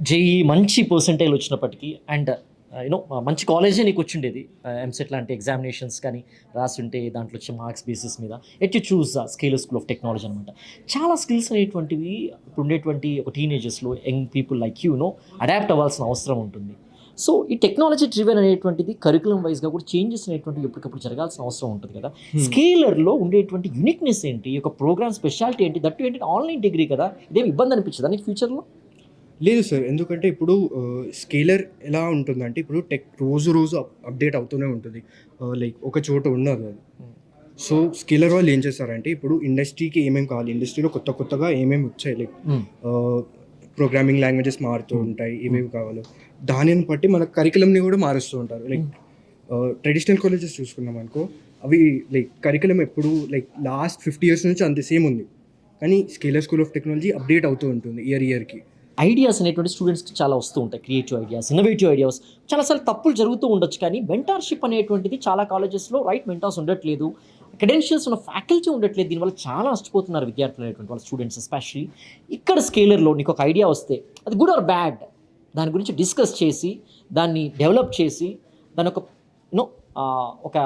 JEE మంచి percentile వచ్చినప్పటికీ and you know మంచి కాలేజే నీకు వచ్చిండేది, ఎంసెట్ లాంటి ఎగ్జామినేషన్స్ కానీ రాస్తుంటే దాంట్లో వచ్చే మార్క్స్ బేసిస్ మీద at you choose Scaler School of Technology అనమాట. చాలా స్కిల్స్ అనేటువంటివి ఇప్పుడు ఉండేటువంటి ఒక టీనేజర్స్లో young people like you know adapt అవ్వాల్సిన అవసరం ఉంటుంది. సో ఈ టెక్నాలజీ డ్రివెన్ అనేటువంటిది కరికులం వైజ్గా కూడా చేంజెస్ అనేటువంటివి ఎప్పటికప్పుడు జరగాల్సిన అవసరం ఉంటుంది కదా. స్కేలర్లో ఉండేటువంటి యూనిక్నెస్ ఏంటి, ఈ యొక్క ప్రోగ్రామ్ స్పెషాలిటీ ఏంటి, దట్టు ఏంటి ఆన్లైన్ డిగ్రీ కదా, ఇదేం ఇబ్బంది అనిపించదా నీకు ఫ్యూచర్లో? లేదు సార్, ఎందుకంటే ఇప్పుడు స్కేలర్ ఎలా ఉంటుందంటే ఇప్పుడు టెక్ రోజు అప్డేట్ అవుతూనే ఉంటుంది. లైక్ ఒక చోట ఉండదు అది. సో స్కేలర్ వాళ్ళు ఏం చేస్తారంటే ఇప్పుడు ఇండస్ట్రీకి ఏమేమి కావాలి, ఇండస్ట్రీలో కొత్తగా ఏమేమి వచ్చాయి, లైక్ ప్రోగ్రామింగ్ లాంగ్వేజెస్ మారుతూ ఉంటాయి, ఏమేమి కావాలో దానిని బట్టి మన కరికులంని కూడా మారుస్తూ ఉంటారు. లైక్ ట్రెడిషనల్ కాలేజెస్ చూసుకున్నాం అనుకో, అవి లైక్ కరికులం ఎప్పుడు లైక్ లాస్ట్ 50 years నుంచి అంతే సేమ్ ఉంది. కానీ scalar School of technology update అవుతూ ఉంటుంది ఇయర్కి. ఐడియాస్ అనేటువంటి స్టూడెంట్స్కి చాలా వస్తూ ఉంటాయి, క్రియేటివ్ ఐడియాస్, ఇన్నోవేటివ్ ఐడియాస్. చాలాసార్లు తప్పులు జరుగుతూ ఉండొచ్చు, కానీ మెంటార్షిప్ అనేటువంటిది చాలా కాలేజెస్లో రైట్ మెంటార్స్ ఉండట్లేదు, క్రెడెన్షియల్స్ ఉన్న ఫ్యాకల్టీ ఉండట్లేదు. దీనివల్ల చాలా నష్టపోతున్నారు విద్యార్థులు అనేటువంటి వాళ్ళ స్టూడెంట్స్ ఎస్పెషల్లీ. ఇక్కడ స్కేలర్లో నీకు ఒక ఐడియా వస్తే అది గుడ్ ఆర్ బ్యాడ్, దాని గురించి డిస్కస్ చేసి దాన్ని డెవలప్ చేసి దాని ఒక యూనో ఒక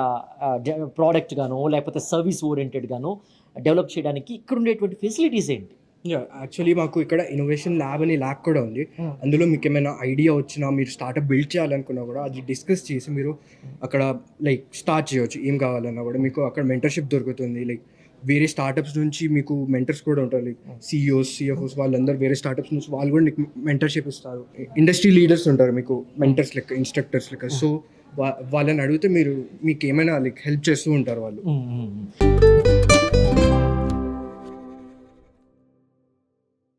ప్రోడక్ట్ గానో లేకపోతే సర్వీస్ ఓరియంటెడ్ గానో డెవలప్ చేయడానికి ఇక్కడ ఉండేటువంటి ఫెసిలిటీస్ ఏంటి? యాక్చువల్లీ మాకు ఇక్కడ ఇన్నోవేషన్ ల్యాబ్ అని ల్యాబ్ కూడా ఉంది. అందులో మీకు ఏమైనా ఐడియా వచ్చినా, మీరు స్టార్ట్అప్ బిల్డ్ చేయాలనుకున్నా కూడా అది డిస్కస్ చేసి మీరు అక్కడ లైక్ స్టార్ట్ చేయవచ్చు. ఏం కావాలన్నా కూడా మీకు అక్కడ మెంటర్షిప్ దొరుకుతుంది. లైక్ వేరే స్టార్టప్స్ నుంచి మీకు మెంటర్స్ కూడా ఉంటారు, లైక్ సిఇఓస్, సిఎఫ్ఓస్, వాళ్ళందరూ వేరే స్టార్టప్స్ నుంచి వాళ్ళు కూడా మీకు మెంటర్షిప్ ఇస్తారు. ఇండస్ట్రీ లీడర్స్ ఉంటారు మీకు మెంటర్స్ లెక్క, ఇన్స్ట్రక్టర్స్ లెక్క. సో వాళ్ళని అడిగితే మీకు ఏమైనా లైక్ హెల్ప్ చేస్తూ ఉంటారు వాళ్ళు.